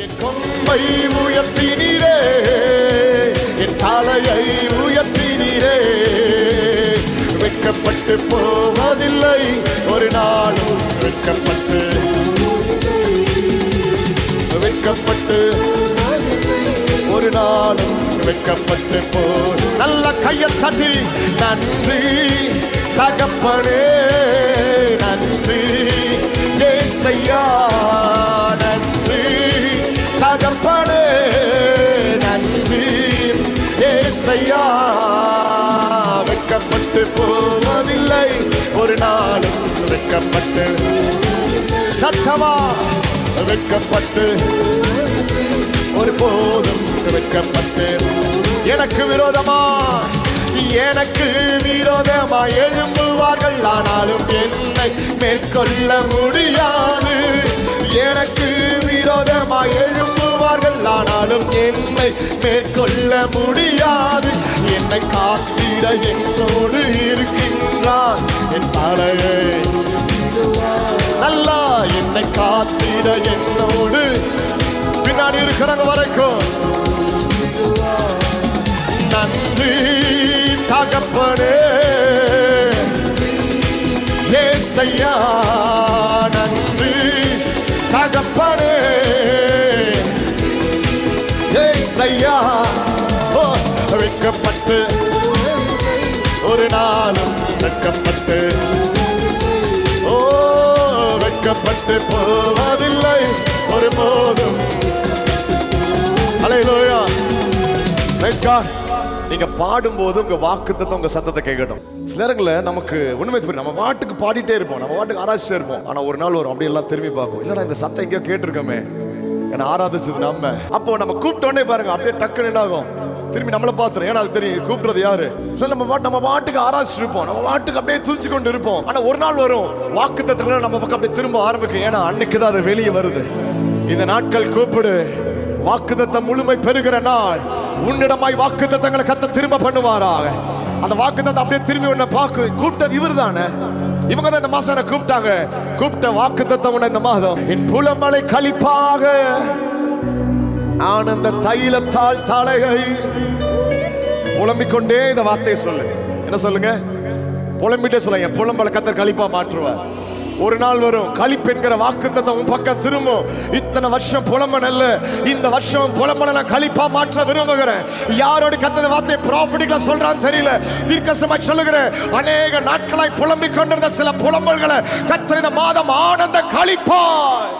என் கொம்பை உயர்த்தினீரே, என் தலையை உயர்த்தினீரே. வெட்கப்பட்டு போவதில்லை ஒரு நாளும், வெட்கப்பட்டு ஒரு நாளும் வெட்கப்பட்டு போ. நல்ல கையை தட்டி நன்றி தகப்பனே, நன்றி ஏசையா, நன்றி தகப்பனே, நன்றி ஏசையா. வெட்கப்பட்டு போவதில்லை ஒரு நாளும், வெட்கப்பட்டு சத்தமா வெட்கப்பட்டு ஒரு போதும், வெட்கப்பட்டு எனக்கு விரோதமா எழும்புவார்கள், ஆனாலும் என்னை மேற்கொள்ள முடியாது. எனக்கு விரோதமா எழும்புவார்கள், ஆனாலும் என்னை மேற்கொள்ள முடியாது. என்னை காத்திட என்னோடு இருக்கின்றான் என் தலையை நல்லா, என்னை காத்திட என்னோடு பின்னாடி இருக்கிறவங்க வரைக்கும். நன்றி தகப்பனே ஏசையா, நன்றி தகப்பனே ஏசையா. வெட்கப்பட்டு ஒரு நாளும், வெட்கப்பட்டு வெட்கப்பட்டு போவதில்லை ஒரு போதும். ஹல்லேலூயா, பிரைஸ் காட். நீங்க பாடும்போது உங்க வாக்குத்தத்தம் உங்க சத்தத்தை கேட்கட்டும். சில நேரங்களில் நமக்கு உண்மை தெரியும், நம்ம பாட்டுக்கு பாடிட்டே இருப்போம், நம்ம பாட்டுக்கு ஆராய்ச்சிட்டே இருப்போம். ஆனா ஒரு நாள் வரும், அப்படி எல்லாம் திரும்பி பார்ப்போம், இல்லடா இந்த சத்தம் எங்கேயோ கேட்டிருக்கோமே, ஏன்னா ஆராதிச்சது நம்ம. அப்போ நம்ம கூப்பிட்டோன்னே பாருங்க, அப்படியே டக்குன்னு என்ன ஆகும், திரும்பி நம்மளை பார்த்துரும். ஏன்னா அது தெரியும் கூப்பிடுறது யாரு. சில நம்ம பாட்டுக்கு ஆராய்ச்சி இருப்போம், நம்ம பாட்டுக்கு அப்படியே துதிச்சு கொண்டு இருப்போம். ஆனா ஒரு நாள் வரும், வாக்குத்தத்தங்களை நம்ம பக்கம் அப்படியே திரும்ப ஆரம்பிக்கும். ஏன்னா அன்னைக்கு தான் அது வெளியே வருது. இந்த நாட்கள் கூப்பிடு, வாக்குத்தத்தம் முழுமை பெறுகிற நாள். உன்னிடமாய் வாக்குத்தத்தங்களை கத்த திரும்ப பண்ணுவாராக. அந்த வாக்குத்தத்தம் அப்படியே திரும்பி உன்னை பார்க்க கூப்பிட்டது இவர் தானே. இவங்க தான் இந்த மாசம் கூப்பிட்டாங்க. கூப்பிட்ட வாக்குத்தத்தம் உன்னை இந்த மாதம் என் புலம்பலை களிப்பாக ஆனந்த தைலத்தால் தலையை புலம்பிக் கொண்டே இந்த வார்த்தையை சொல்லு. என்ன சொல்லுங்க? புலம்பிட்டே சொல்லுங்க, என் புலம்பலை கத்தர் களிப்பா மாற்றுவார். ஒரு நாள் வரும், களிப்பென்கிற வாக்குத்தத்தம் உன் பக்கம் திரும்பும். இத்தனை வருஷம் புலம்பன் அல்ல, இந்த வருஷம் புலம்பனை நான் களிப்பா மாற்ற விரும்புகிறேன். யாரோட கத்தர் வார்த்தையை ப்ராஃபிட்டிக்கலா சொல்றான்னு தெரியல, தீர்க்கதரிசனமாய் சொல்லுகிறேன். அநேக நாட்களாய் புலம்பிக் கொண்டிருந்த சில புலம்பல்களை கத்தர் இந்த மாதம் ஆனந்த களிப்பாய்